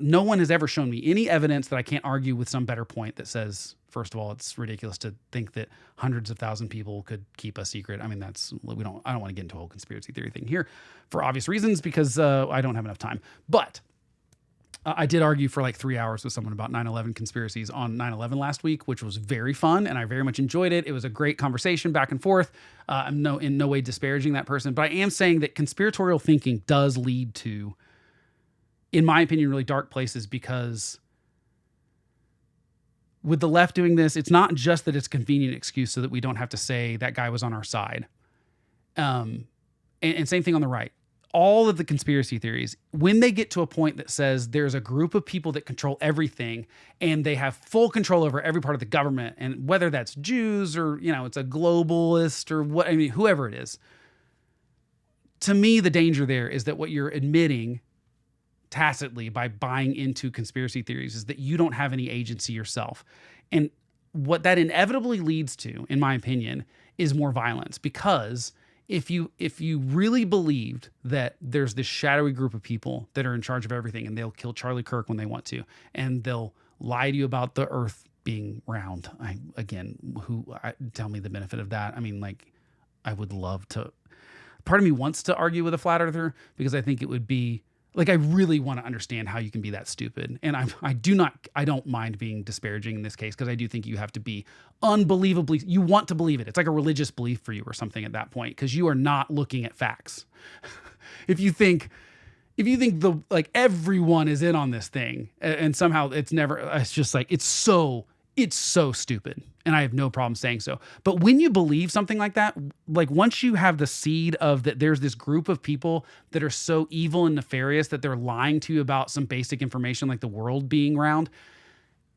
no one has ever shown me any evidence that I can't argue with some better point that says, first of all, it's ridiculous to think that hundreds of thousand people could keep a secret. I mean, I don't want to get into a whole conspiracy theory thing here for obvious reasons, because I don't have enough time. But I did argue for 3 hours with someone about 9/11 conspiracies on 9/11 last week, which was very fun, and I very much enjoyed it. It was a great conversation back and forth. I'm in no way disparaging that person, but I am saying that conspiratorial thinking does lead to, in my opinion, really dark places, because with the left doing this, it's not just that it's a convenient excuse so that we don't have to say that guy was on our side. And same thing on the right. All of the conspiracy theories, when they get to a point that says there's a group of people that control everything and they have full control over every part of the government, and whether that's Jews or, it's a globalist or whoever it is, to me, the danger there is that what you're admitting tacitly by buying into conspiracy theories is that you don't have any agency yourself. And what that inevitably leads to, in my opinion, is more violence. Because if you really believed that there's this shadowy group of people that are in charge of everything, and they'll kill Charlie Kirk when they want to, and they'll lie to you about the earth being round. Tell me the benefit of that. I mean, I would love to, part of me wants to argue with a flat earther, because I think it would be, I really want to understand how you can be that stupid. And I don't mind being disparaging in this case, because I do think you have to be unbelievably, you want to believe it. It's like a religious belief for you or something at that point, because you are not looking at facts. If you think if you think everyone is in on this thing and somehow it's just like, it's so stupid. And I have no problem saying so. But when you believe something like that, like once you have the seed of that, there's this group of people that are so evil and nefarious that they're lying to you about some basic information, like the world being round,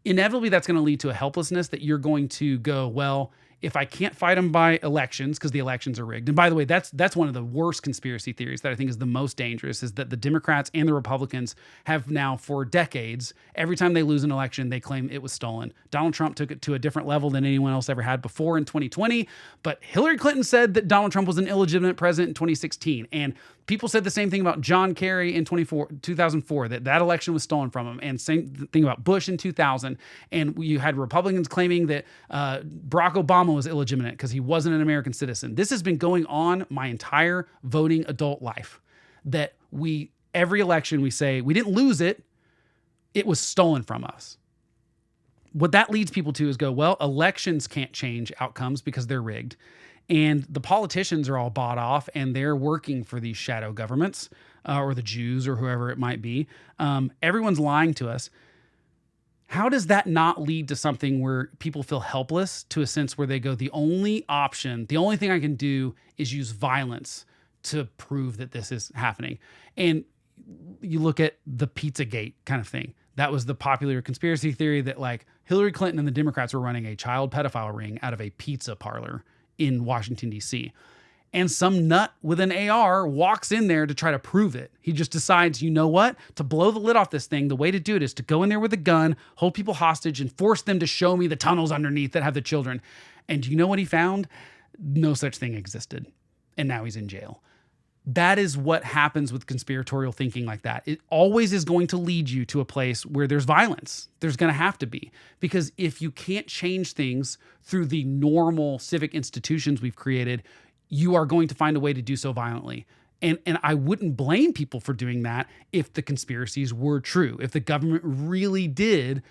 inevitably that's going to lead to a helplessness that you're going to go, well, if I can't fight them by elections, because the elections are rigged. And by the way, that's one of the worst conspiracy theories that I think is the most dangerous, is that the Democrats and the Republicans have now for decades, every time they lose an election, they claim it was stolen. Donald Trump took it to a different level than anyone else ever had before in 2020. But Hillary Clinton said that Donald Trump was an illegitimate president in 2016. And people said the same thing about John Kerry in 2004, that election was stolen from him. And same thing about Bush in 2000. And you had Republicans claiming that Barack Obama was illegitimate because he wasn't an American citizen. This has been going on my entire voting adult life, that every election we say we didn't lose it, it was stolen from us. What that leads people to is go, well, elections can't change outcomes because they're rigged. And the politicians are all bought off and they're working for these shadow governments or the Jews or whoever it might be. Everyone's lying to us. How does that not lead to something where people feel helpless, to a sense where they go, the only thing I can do is use violence to prove that this is happening? And you look at the Pizzagate kind of thing. That was the popular conspiracy theory that like Hillary Clinton and the Democrats were running a child pedophile ring out of a pizza parlor in Washington, D.C. And some nut with an AR walks in there to try to prove it. He just decides, you know what? To blow the lid off this thing, the way to do it is to go in there with a gun, hold people hostage, and force them to show me the tunnels underneath that have the children. And you know what he found? No such thing existed. And now he's in jail. That is what happens with conspiratorial thinking like that. It always is going to lead you to a place where there's violence. There's going to have to be. Because if you can't change things through the normal civic institutions we've created, you are going to find a way to do so violently. And I wouldn't blame people for doing that if the conspiracies were true. If the government really did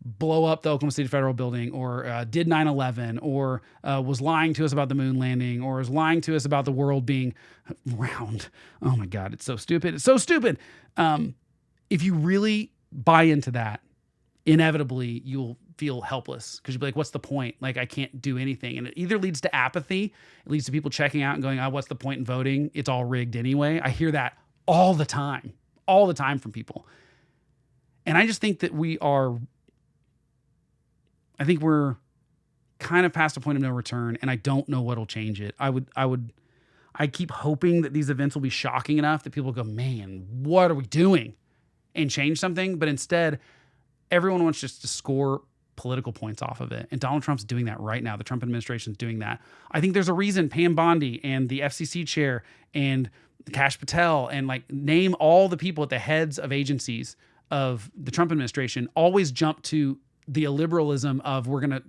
blow up the Oklahoma City Federal Building, or did 9/11, or was lying to us about the moon landing, or was lying to us about the world being round. Oh my God, it's so stupid. It's so stupid. If you really buy into that, inevitably you'll feel helpless because you'll be like, what's the point? Like, I can't do anything. And it either leads to apathy, it leads to people checking out and going, what's the point in voting? It's all rigged anyway. I hear that all the time from people. And I just think that we're kind of past a point of no return, and I don't know what'll change it. I keep hoping that these events will be shocking enough that people go, man, what are we doing? And change something. But instead, everyone wants just to score political points off of it. And Donald Trump's doing that right now. The Trump administration is doing that. I think there's a reason Pam Bondi and the FCC chair and Kash Patel and name all the people at the heads of agencies of the Trump administration always jump to the illiberalism of we're gonna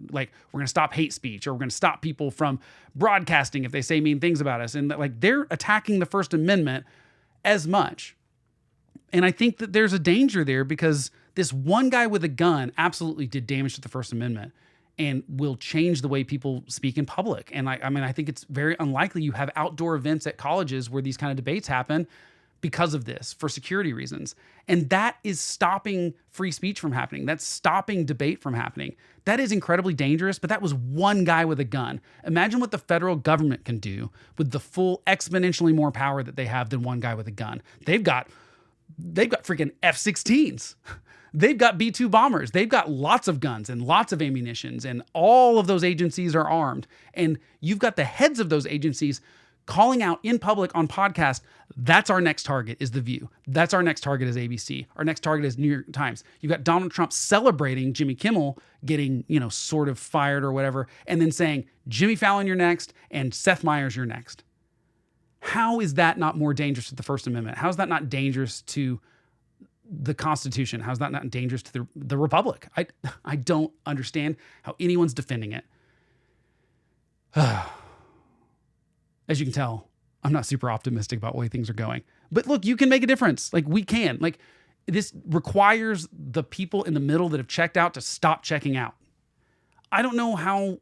stop hate speech, or we're gonna stop people from broadcasting if they say mean things about us. And they're attacking the First Amendment as much. And I think that there's a danger there, because this one guy with a gun absolutely did damage to the First Amendment and will change the way people speak in public. And I think it's very unlikely you have outdoor events at colleges where these kind of debates happen because of this, for security reasons. And that is stopping free speech from happening. That's stopping debate from happening. That is incredibly dangerous, but that was one guy with a gun. Imagine what the federal government can do with the full exponentially more power that they have than one guy with a gun. They've got freaking F-16s. They've got B-2 bombers. They've got lots of guns and lots of ammunitions, and all of those agencies are armed. And you've got the heads of those agencies calling out in public on podcast, that's our next target is The View. That's our next target is ABC. Our next target is New York Times. You've got Donald Trump celebrating Jimmy Kimmel getting, sort of fired or whatever, and then saying, Jimmy Fallon, you're next, and Seth Meyers, you're next. How is that not more dangerous to the First Amendment? How is that not dangerous to the Constitution? How is that not dangerous to the Republic? I don't understand how anyone's defending it. As you can tell, I'm not super optimistic about the way things are going. But look, you can make a difference. We can. This requires the people in the middle that have checked out to stop checking out. I don't know how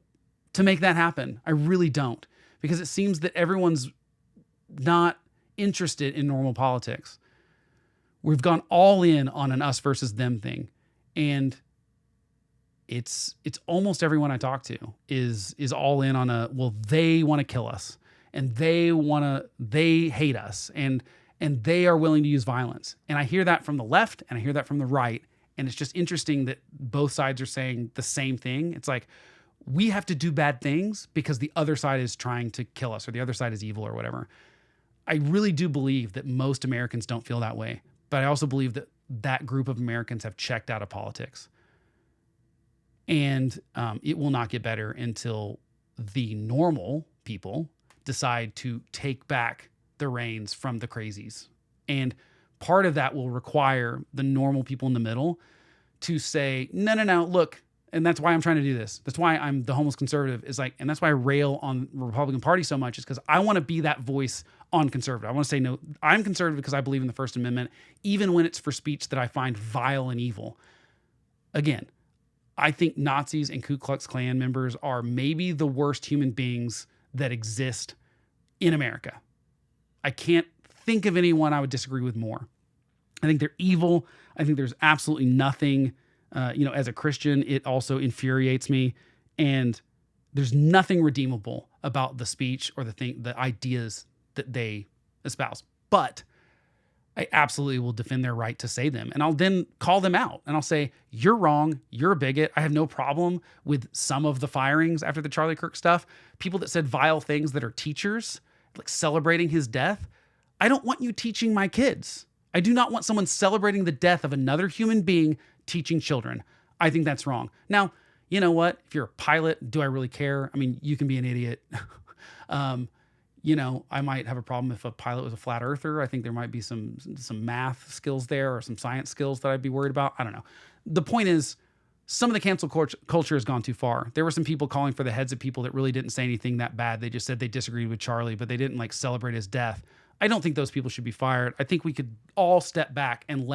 to make that happen. I really don't. Because it seems that everyone's not interested in normal politics. We've gone all in on an us versus them thing. And it's almost everyone I talk to is all in on well, they want to kill us, and they hate us, and they are willing to use violence. And I hear that from the left and I hear that from the right. And it's just interesting that both sides are saying the same thing. It's like, we have to do bad things because the other side is trying to kill us, or the other side is evil or whatever. I really do believe that most Americans don't feel that way. But I also believe that that group of Americans have checked out of politics. And it will not get better until the normal people decide to take back the reins from the crazies. And part of that will require the normal people in the middle to say, no, look, and that's why I'm trying to do this. That's why I'm the homeless conservative, is like, and that's why I rail on the Republican Party so much, is because I want to be that voice on conservative. I want to say, no, I'm conservative because I believe in the First Amendment, even when it's for speech that I find vile and evil. Again, I think Nazis and Ku Klux Klan members are maybe the worst human beings that exist in America. I can't think of anyone I would disagree with more. I think they're evil. I think there's absolutely nothing, as a Christian, it also infuriates me. And there's nothing redeemable about the speech or the ideas that they espouse. But I absolutely will defend their right to say them. And I'll then call them out. And I'll say, you're wrong. You're a bigot. I have no problem with some of the firings after the Charlie Kirk stuff. People that said vile things that are teachers, like celebrating his death. I don't want you teaching my kids. I do not want someone celebrating the death of another human being teaching children. I think that's wrong. Now, you know what? If you're a pilot, do I really care? I mean, you can be an idiot. I might have a problem if a pilot was a flat earther. I think there might be some math skills there, or some science skills that I'd be worried about. I don't know. The point is, some of the cancel culture has gone too far. There were some people calling for the heads of people that really didn't say anything that bad. They just said they disagreed with Charlie, but they didn't celebrate his death. I don't think those people should be fired. I think we could all step back and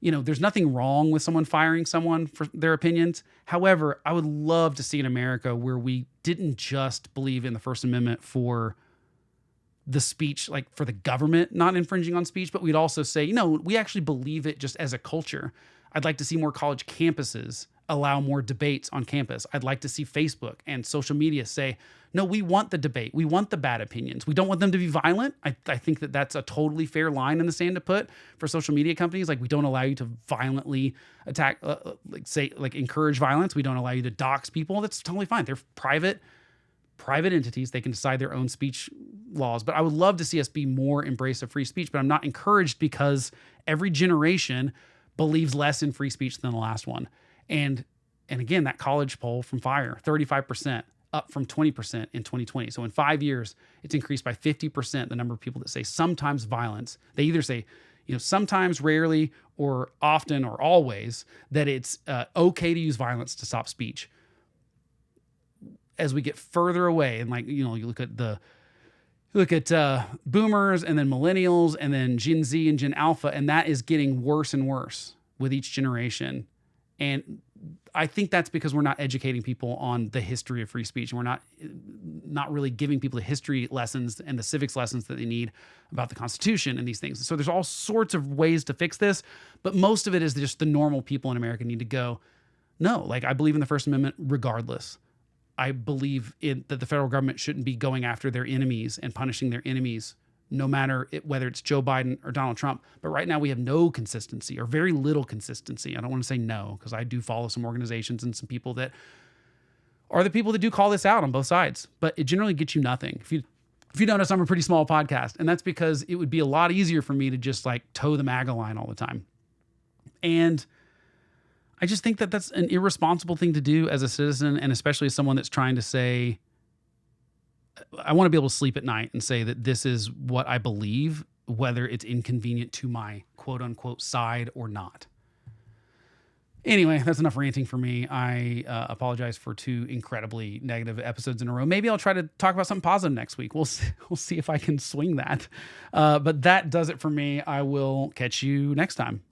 there's nothing wrong with someone firing someone for their opinions. However, I would love to see an America where we didn't just believe in the First Amendment for the speech, like for the government not infringing on speech, but we'd also say, we actually believe it just as a culture. I'd like to see more college campuses allow more debates on campus. I'd like to see Facebook and social media say, no, we want the debate. We want the bad opinions. We don't want them to be violent. I think that that's a totally fair line in the sand to put for social media companies. Like, we don't allow you to violently attack, encourage violence. We don't allow you to dox people. That's totally fine. They're private entities. They can decide their own speech laws. But I would love to see us be more embrace of free speech. But I'm not encouraged because every generation believes less in free speech than the last one. And again, that college poll from Fire, 35%, up from 20% in 2020. So in 5 years, it's increased by 50% the number of people that say sometimes violence. They either say, sometimes, rarely, or often, or always, that it's okay to use violence to stop speech. As we get further away, and you look at boomers, and then millennials, and then Gen Z and Gen Alpha, and that is getting worse and worse with each generation. And I think that's because we're not educating people on the history of free speech, and we're not really giving people the history lessons and the civics lessons that they need about the Constitution and these things. So there's all sorts of ways to fix this, but most of it is just the normal people in America need to go, no, I believe in the First Amendment regardless. I believe that the federal government shouldn't be going after their enemies and punishing their enemies, no matter whether it's Joe Biden or Donald Trump. But right now we have no consistency, or very little consistency. I don't want to say no, because I do follow some organizations and some people that are the people that do call this out on both sides. But it generally gets you nothing. If you notice, I'm a pretty small podcast, and that's because it would be a lot easier for me to just toe the MAGA line all the time. And I just think that that's an irresponsible thing to do as a citizen, and especially as someone that's trying to say, I want to be able to sleep at night and say that this is what I believe, whether it's inconvenient to my quote unquote side or not. Anyway, that's enough ranting for me. I apologize for 2 incredibly negative episodes in a row. Maybe I'll try to talk about something positive next week. We'll see if I can swing that. But that does it for me. I will catch you next time.